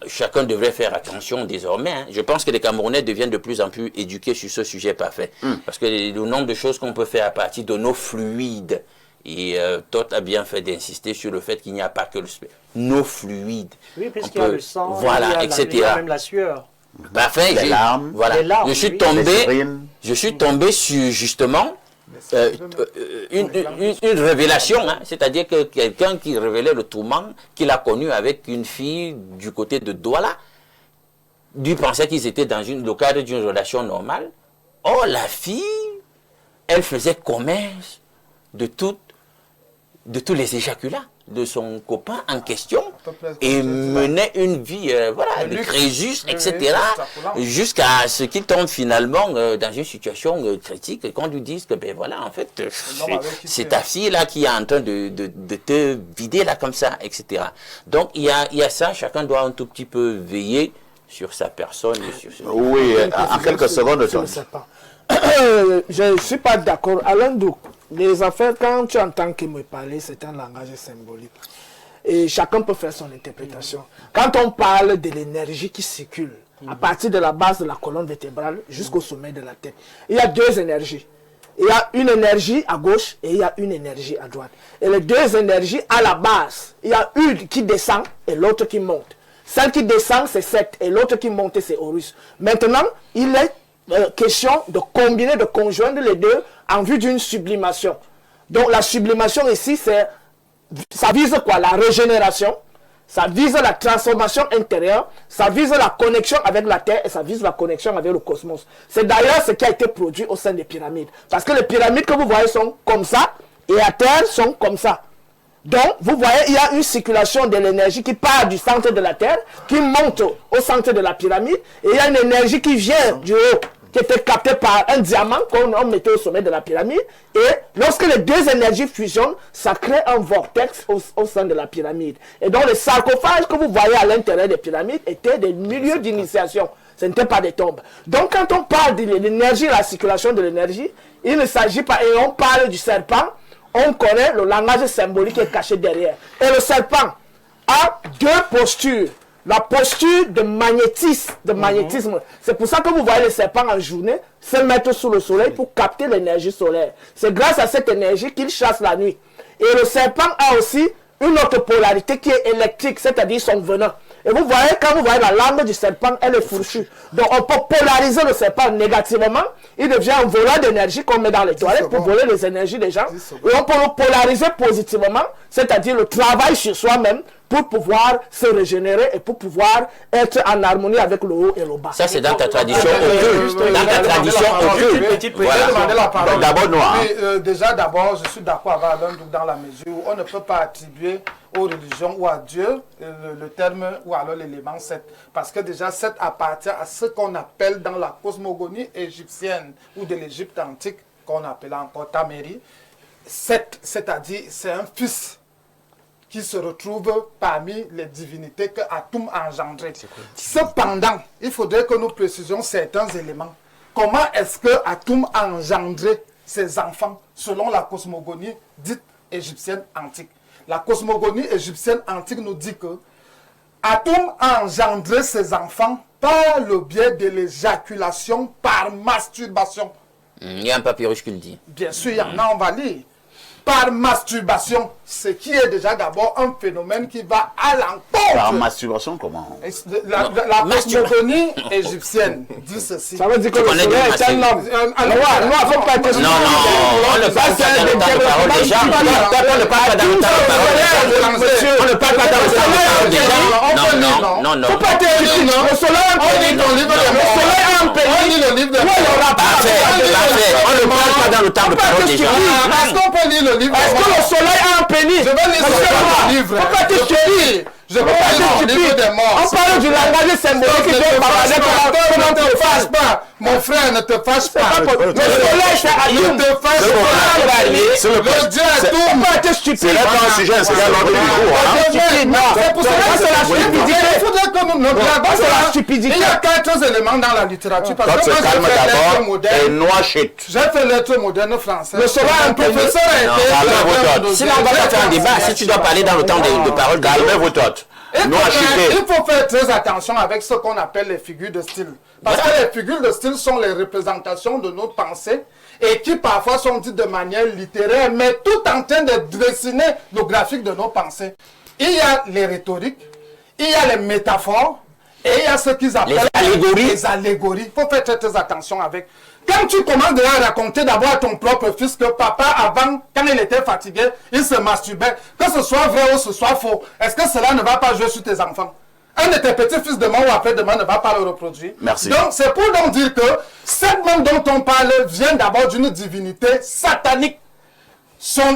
chacun devrait faire attention désormais. Hein. Je pense que les Camerounais deviennent de plus en plus éduqués sur ce sujet parfait. Parce que le nombre de choses qu'on peut faire à partir de nos fluides, et Toth a bien fait d'insister sur le fait qu'il n'y a pas que nos fluides. Oui, puisqu'il y a le sang, voilà, etc. Il y a même la suire. Parfait, les larmes, voilà. Je suis tombé sur justement une révélation, hein, c'est-à-dire que quelqu'un qui révélait le tourment qu'il a connu avec une fille du côté de Douala, lui pensait qu'ils étaient dans le cadre d'une relation normale. Or, la fille, elle faisait commerce de tous les éjaculats de son copain en question et menait une vie de Crésus, etc. jusqu'à ce qu'il tombe finalement dans une situation critique et qu'on lui dise que en fait c'est ta fille là qui est en train de te vider là comme ça, etc. Donc il y a ça, chacun doit un tout petit peu veiller sur sa personne. Et sur oui, en quelques secondes. Je ne suis pas d'accord. Alain Douk, les affaires, quand tu entends qu'il me parler, c'est un langage symbolique. Et chacun peut faire son interprétation. Quand on parle de l'énergie qui circule, à partir de la base de la colonne vertébrale jusqu'au sommet de la tête, il y a deux énergies. Il y a une énergie à gauche et il y a une énergie à droite. Et les deux énergies, à la base, il y a une qui descend et l'autre qui monte. Celle qui descend, c'est Seth, et l'autre qui monte, c'est Horus. Maintenant, il est question de combiner, de conjoindre les deux en vue d'une sublimation. Donc la sublimation ici, ça vise quoi? La régénération, ça vise la transformation intérieure, ça vise la connexion avec la Terre et ça vise la connexion avec le cosmos. C'est d'ailleurs ce qui a été produit au sein des pyramides. Parce que les pyramides que vous voyez sont comme ça et la Terre sont comme ça. Donc, vous voyez, il y a une circulation de l'énergie qui part du centre de la Terre, qui monte au centre de la pyramide, et il y a une énergie qui vient du haut, qui était captée par un diamant qu'on mettait au sommet de la pyramide. Et lorsque les deux énergies fusionnent, ça crée un vortex au sein de la pyramide. Et donc, les sarcophages que vous voyez à l'intérieur des pyramides étaient des milieux d'initiation. Ce n'était pas des tombes. Donc, quand on parle de l'énergie, la circulation de l'énergie, il ne s'agit pas, et on parle du serpent, on connaît le langage symbolique qui est caché derrière. Et le serpent a deux postures. La posture de magnétisme. C'est pour ça que vous voyez les serpents en journée se mettre sous le soleil pour capter l'énergie solaire. C'est grâce à cette énergie qu'ils chassent la nuit. Et le serpent a aussi une autre polarité qui est électrique, c'est-à-dire son venin. Et vous voyez, quand vous voyez la langue du serpent, elle est fourchue. Donc on peut polariser le serpent négativement. Il devient un volant d'énergie qu'on met dans les toilettes pour voler les énergies des gens. Et on peut le polariser positivement, c'est-à-dire le travail sur soi-même pour pouvoir se régénérer et pour pouvoir être en harmonie avec le haut et le bas. Ça, c'est dans ta tradition occulte. Dans ta tradition occulte. D'abord, Noir. Déjà, d'abord, je suis d'accord avec Alain dans la mesure où on ne peut pas attribuer aux religions ou à Dieu le terme ou alors l'élément 7. Parce que déjà, 7 appartient à ce qu'on appelle dans la cosmogonie égyptienne ou de l'Égypte antique, qu'on appelait encore Taméri. 7, c'est-à-dire, c'est un fils qui se retrouve parmi les divinités que Atum a engendrées. Cependant, il faudrait que nous précisions certains éléments. Comment est-ce que Atum a engendré ses enfants selon la cosmogonie dite égyptienne antique? La cosmogonie égyptienne antique nous dit que Atum a engendré ses enfants par le biais de l'éjaculation par masturbation. Il y a un papyrus qui le dit. Bien sûr, il y en a, on va lire. par masturbation, ce qui est déjà d'abord un phénomène qui va à l'encontre. Par masturbation, comment? La cosmogonie égyptienne dit ceci. Ça veut dire que le soleil est un homme. Non, faut pas être... Non, on ne parle pas dans le temps de parole déjà. On ne parle pas dans le temps de parole déjà. On ne parle pas dans le temps de parole déjà. Non. Faut pas être ici, non. Le soleil a un pays. Le soleil a un pays. Parfait. On ne parle pas dans le temps de parole déjà. Est-ce qu'on peut lire le livre? Est-ce que le soleil a un pénis? Je vais lire le livre. Faut pas être stupide. Je vais pas lire le livre des morts. On parle du langage symbolique qui doit parler Ne te fâche pas. Mon frère, ne te fâche pas. le soleil, c'est à Ne te fâche pas. Le Dieu est tout. Faut pas être stupide. C'est là dans le sujet, c'est là l'ordre du jour. C'est pour cela que c'est la stupidité. Il faudrait que nous c'est la stupidité. Il y a 4 éléments dans la littérature. Parce Quand que se moi, calme j'ai fait lettres d'abord et modernes. noix chute. J'ai fait lettres modernes françaises. Le soleil a un Mon professeur a été... Sinon, on va pas faire un débat. Si tu dois parler dans le temps de parole, Calmez-vous toutes. Noix chutée. Il faut faire très attention avec ce qu'on appelle les figures de style. Parce que les figures de style sont les représentations de notre pensée et qui parfois sont dites de manière littéraire, mais tout en train de dessiner le graphique de nos pensées. Il y a les rhétoriques, il y a les métaphores et il y a ce qu'ils appellent les allégories. Il faut faire très attention avec. Quand tu commences déjà à raconter d'abord à ton propre fils que papa, avant, quand il était fatigué, il se masturbait, que ce soit vrai ou ce soit faux, est-ce que cela ne va pas jouer sur tes enfants? Un de tes petits-fils demain ou après-demain ne va pas le reproduire. Merci. Donc, c'est pour donc dire que cette même dont on parle vient d'abord d'une divinité satanique. Sa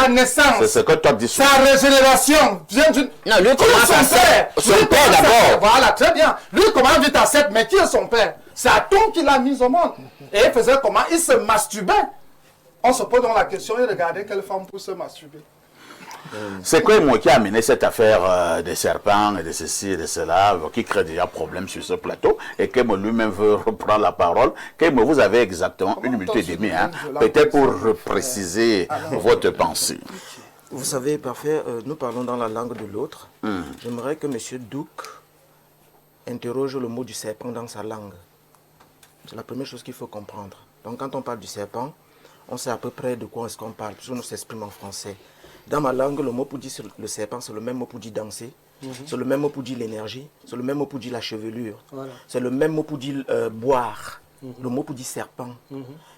naissance, C'est ce que toi dis. sa régénération vient d'une... Non, lui commence à son père d'abord. Voilà, très bien. Lui commence vite à 7, mais qui est son père? C'est Atom qui l'a mis au monde. Et il faisait comment? Il se masturbait. On se pose donc la question et regardez quelle femme peut se masturber. C'est quoi moi qui a amené cette affaire des serpents et de ceci et de cela, qui crée déjà problème sur ce plateau, et que lui-même veut reprendre la parole, que vous avez exactement 1 minute et demie, hein, peut-être pour préciser votre pensée. Vous savez, parfait, nous parlons dans la langue de l'autre. J'aimerais que M. Douk interroge le mot du serpent dans sa langue. C'est la première chose qu'il faut comprendre. Donc quand on parle du serpent, on sait à peu près de quoi est-ce qu'on parle, puisqu'on s'exprime en français. Dans ma langue, le mot pour dire le serpent, c'est le même mot pour dire danser, c'est le même mot pour dire l'énergie, c'est le même mot pour dire la chevelure, c'est le même mot pour dire boire, le mot pour dire serpent.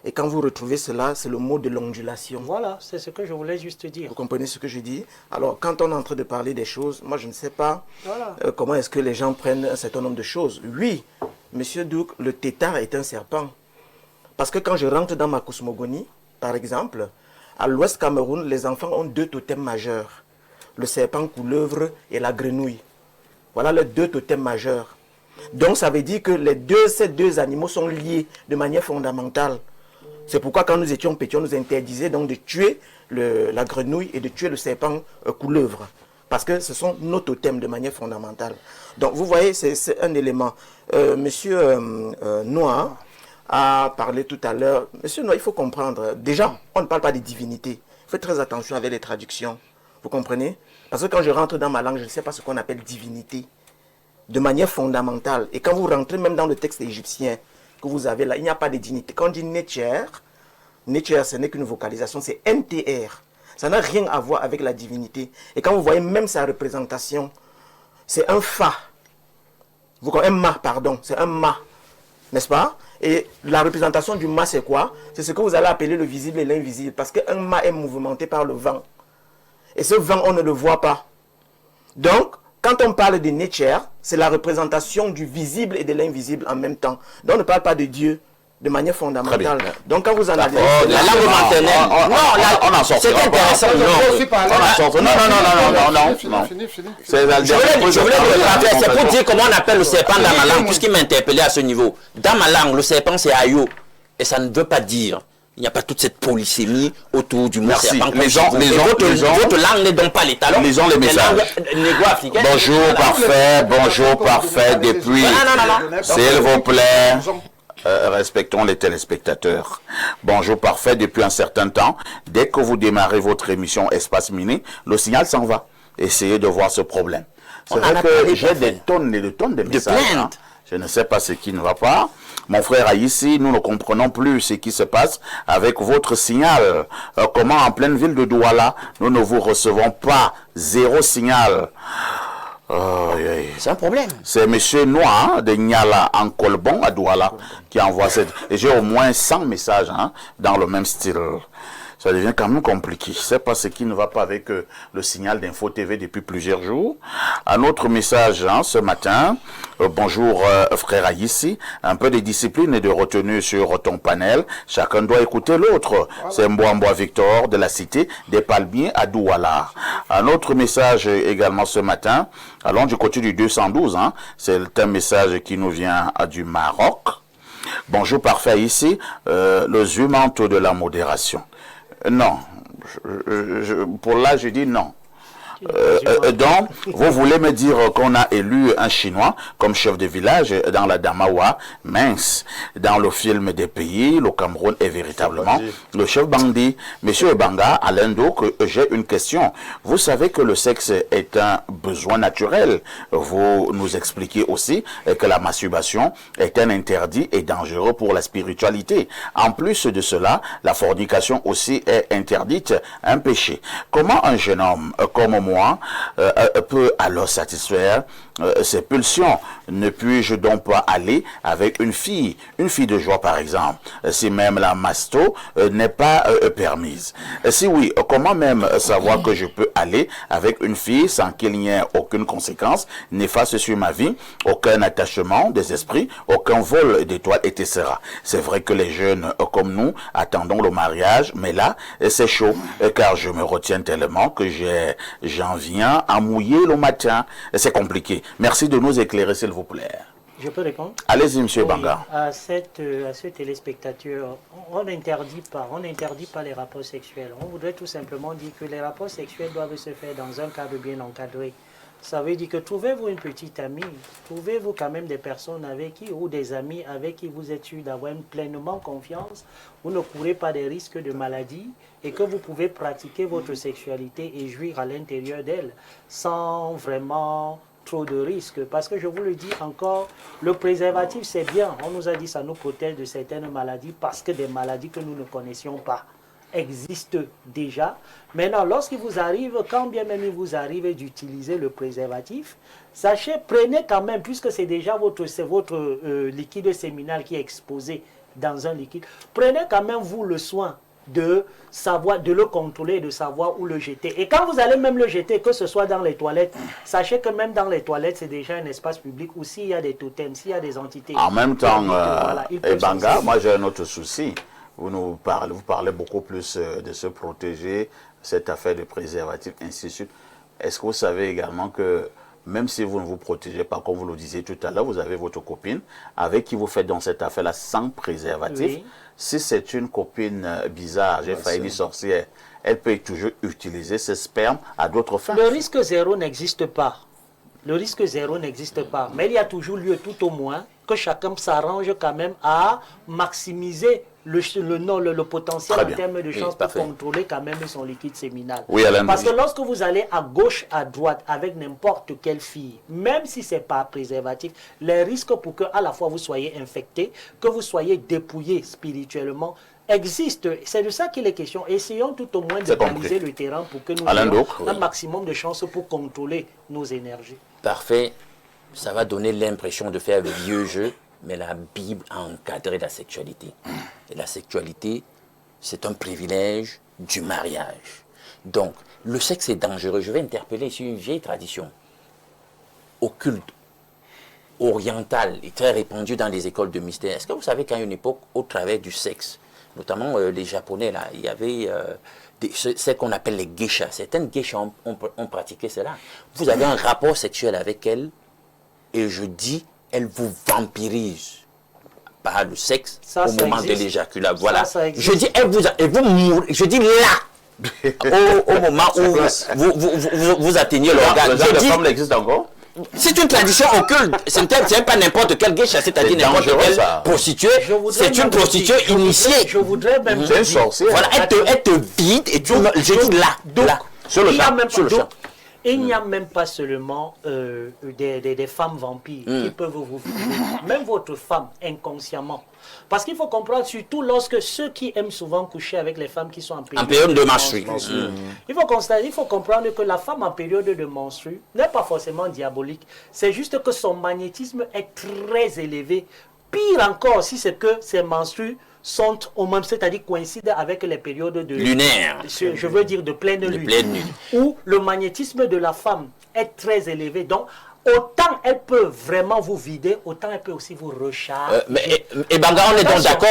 Et quand vous retrouvez cela, c'est le mot de l'ondulation. Voilà, c'est ce que je voulais juste dire. Vous comprenez ce que je dis? Alors, quand on est en train de parler des choses, moi je ne sais pas comment est-ce que les gens prennent un certain nombre de choses. Oui, Monsieur Douk, le tétard est un serpent. Parce que quand je rentre dans ma cosmogonie, par exemple, à l'ouest Cameroun, les enfants ont 2 totems majeurs. Le serpent couleuvre et la grenouille. Voilà les 2 totems majeurs. Donc ça veut dire que ces deux animaux sont liés de manière fondamentale. C'est pourquoi quand nous étions petits, on nous interdisait donc de tuer la grenouille et de tuer le serpent couleuvre. Parce que ce sont nos totems de manière fondamentale. Donc vous voyez, c'est un élément. Monsieur Noah a parlé tout à l'heure. Monsieur Noah, il faut comprendre. Déjà, on ne parle pas de divinité. Faites très attention avec les traductions. Vous comprenez? Parce que quand je rentre dans ma langue, je ne sais pas ce qu'on appelle divinité. De manière fondamentale. Et quand vous rentrez même dans le texte égyptien que vous avez là, il n'y a pas de divinité. Quand on dit Netcher, ce n'est qu'une vocalisation, c'est NTR. Ça n'a rien à voir avec la divinité. Et quand vous voyez même sa représentation, c'est un fa. Un ma, pardon. C'est un ma. N'est-ce pas? Et la représentation du ma, c'est quoi? C'est ce que vous allez appeler le visible et l'invisible. Parce qu'un ma est mouvementé par le vent. Et ce vent, on ne le voit pas. Donc, quand on parle de Netcher, c'est la représentation du visible et de l'invisible en même temps. Donc, on ne parle pas de Dieu de manière fondamentale. Donc, quand vous analysez... la langue maternelle. On en sort. C'est intéressant. Non. Je voulais vous rappeler, c'est pour dire comment on appelle le serpent dans ma langue, puisqu'il m'a interpellé à ce niveau. Dans ma langue, le serpent, c'est Ayo. Et ça ne veut pas dire... Il n'y a pas toute cette polysémie autour du mot serpent. Votre langue n'est donc pas les talents. Lisons les messages. Bonjour, parfait, depuis... S'il vous plaît, respectons les téléspectateurs. Bonjour, parfait, depuis un certain temps. Dès que vous démarrez votre émission Espace Mini, le signal s'en va. Essayez de voir ce problème. C'est vrai que j'ai des tonnes et des tonnes de messages. Je ne sais pas ce qui ne va pas. Mon frère ici, nous ne comprenons plus ce qui se passe avec votre signal. Comment en pleine ville de Douala, nous ne vous recevons pas, 0 signal. C'est un problème. C'est monsieur Noir de Niala en Colbon à Douala qui envoie cette... Et j'ai au moins 100 messages dans le même style. Ça devient quand même compliqué. Je ne sais pas ce qui ne va pas avec le signal d'Info TV depuis plusieurs jours. Un autre message ce matin. Bonjour frère Aïssi. Un peu de discipline et de retenue sur ton panel. Chacun doit écouter l'autre. C'est Mbouamboua Victor de la cité des Palmiers à Douala. Un autre message également ce matin. Allons du côté du 212. C'est un message qui nous vient du Maroc. Bonjour parfait ici. Le zumanto de la modération. Non. Pour là, je dis non. Donc, vous voulez me dire qu'on a élu un Chinois comme chef de village dans la Damawa, mince, dans le film des pays, le Cameroun est véritablement le chef bandit. Monsieur Ebanga, Alain Donc, j'ai une question. Vous savez que le sexe est un besoin naturel. Vous nous expliquez aussi que la masturbation est un interdit et dangereux pour la spiritualité. En plus de cela, la fornication aussi est interdite, un péché. Comment un jeune homme comme moi peut alors satisfaire ses pulsions? Ne puis-je donc pas aller avec une fille de joie par exemple, si même la masto n'est pas permise? Si oui, comment même savoir que je peux aller avec une fille sans qu'il n'y ait aucune conséquence néfaste sur ma vie, aucun attachement des esprits, aucun vol d'étoiles, etc. C'est vrai que les jeunes comme nous attendons le mariage, mais là c'est chaud car je me retiens tellement que j'en viens à mouiller le matin. C'est compliqué. Merci de nous éclairer, s'il vous plaît. Je peux répondre? Allez-y, monsieur Banga. À ce téléspectateur, on n'interdit pas les rapports sexuels. On voudrait tout simplement dire que les rapports sexuels doivent se faire dans un cadre bien encadré. Ça veut dire que trouvez-vous une petite amie, trouvez-vous quand même des personnes avec qui, ou des amis avec qui vous êtes sûr d'avoir pleinement confiance, vous ne courez pas des risques de maladie et que vous pouvez pratiquer votre sexualité et jouir à l'intérieur d'elle sans vraiment trop de risques. Parce que je vous le dis encore, le préservatif c'est bien. On nous a dit que ça nous protège de certaines maladies parce que des maladies que nous ne connaissions pas existent déjà. Maintenant, lorsqu'il vous arrive, quand bien même il vous arrive d'utiliser le préservatif, sachez, prenez quand même, puisque c'est déjà votre liquide séminal qui est exposé dans un liquide, prenez quand même vous le soin de savoir, de le contrôler, de savoir où le jeter. Et quand vous allez même le jeter, que ce soit dans les toilettes, sachez que même dans les toilettes, c'est déjà un espace public où s'il y a des totems, s'il y a des entités. En même temps, Banga, moi j'ai un autre souci. Vous parlez beaucoup plus de se protéger, cette affaire de préservatif, ainsi de suite. Est-ce que vous savez également que même si vous ne vous protégez pas, comme vous le disiez tout à l'heure, vous avez votre copine avec qui vous faites dans cette affaire-là sans préservatif. Oui. Si c'est une copine bizarre, j'ai failli dire sorcière, elle peut toujours utiliser ses spermes à d'autres fins. Le risque zéro n'existe pas. Le risque zéro n'existe pas. Mais il y a toujours lieu, tout au moins, que chacun s'arrange quand même à maximiser le potentiel en termes de chances pour contrôler quand même son liquide séminal. Oui, Alain. Parce que lorsque vous allez à gauche, à droite, avec n'importe quelle fille, même si ce n'est pas préservatif, les risques pour que à la fois vous soyez infecté, que vous soyez dépouillé spirituellement, existent. C'est de ça qu'il est question. Essayons tout au moins de baliser le terrain pour que nous ayons un maximum de chances pour contrôler nos énergies. Parfait. Ça va donner l'impression de faire le vieux jeu, mais la Bible a encadré la sexualité. Et la sexualité, c'est un privilège du mariage. Donc, le sexe est dangereux. Je vais interpeller sur une vieille tradition occulte, orientale et très répandue dans les écoles de mystère. Est-ce que vous savez qu'à une époque, au travers du sexe, notamment les Japonais, là, il y avait ce qu'on appelle les geishas. Certaines geishas ont pratiqué cela. Vous avez un rapport sexuel avec elles, et je dis, elle vous vampirise par le sexe au moment de l'éjaculat. Voilà. Je dis, elle vous mourra. Je dis là, au moment où vous atteignez l'organe. La femme existe encore? C'est une tradition occulte. Ce n'est pas n'importe quel geisha, c'est-à-dire n'importe quelle prostituée. C'est une prostituée initiée. Je voudrais même c'est une sorcière. Voilà, elle te vide et tu je dis là. Sur le champ. il n'y a même pas seulement des femmes vampires qui peuvent vous vider, même votre femme inconsciemment. Parce qu'il faut comprendre, surtout lorsque ceux qui aiment souvent coucher avec les femmes qui sont en période de menstru. Il faut comprendre que la femme en période de menstru n'est pas forcément diabolique. C'est juste que son magnétisme est très élevé. Pire encore, si c'est que ces menstrues sont au même, c'est-à-dire coïncident avec les périodes de lunaire. Je veux dire de pleine lune. Où le magnétisme de la femme est très élevé. Donc, autant elle peut vraiment vous vider, autant elle peut aussi vous recharger. Et Banga, on est donc d'accord.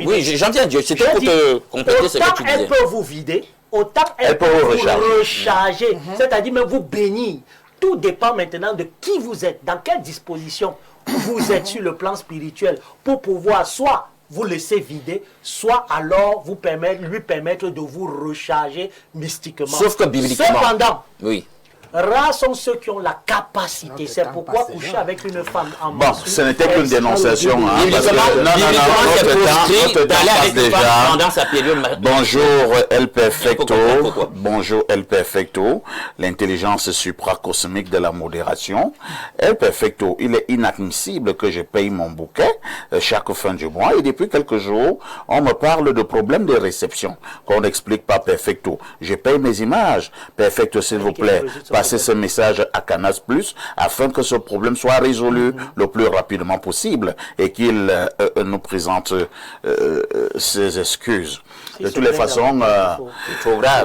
Oui, j'en viens, c'était pour te compléter ce que tu disais. Autant elle peut vous vider, autant elle peut vous recharger. C'est-à-dire même vous bénir. Tout dépend maintenant de qui vous êtes, dans quelle disposition vous êtes sur le plan spirituel pour pouvoir soit vous laisser vider, soit alors lui permettre de vous recharger mystiquement. Sauf que bibliquement. Cependant, oui. Rares sont ceux qui ont la capacité. C'est pourquoi coucher avec une femme en bon, ce n'était qu'une dénonciation. Hein, bonjour El Perfecto. Bonjour El Perfecto. L'intelligence supracosmique de la modération. El Perfecto, il est inadmissible que je paye mon bouquet chaque fin du mois. Et depuis quelques jours, on me parle de problèmes de réception qu'on n'explique pas Perfecto. Je paye mes images. Perfecto, s'il vous plaît. Passer ce message à Canas Plus afin que ce problème soit résolu le plus rapidement possible et qu'il nous présente ses excuses. De toutes les façons,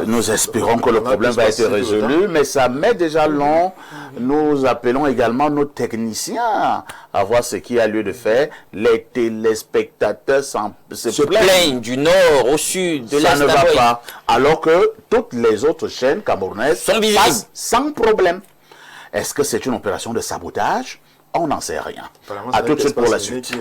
nous espérons que le problème va être résolu, mais ça met déjà long. Nous appelons également nos techniciens à voir ce qui a lieu de faire. Les téléspectateurs se plaignent du nord au sud, de l'est. Ça ne va pas. Alors que toutes les autres chaînes camerounaises passent sans problème. Est-ce que c'est une opération de sabotage? On n'en sait rien. À tout de suite pour la suite.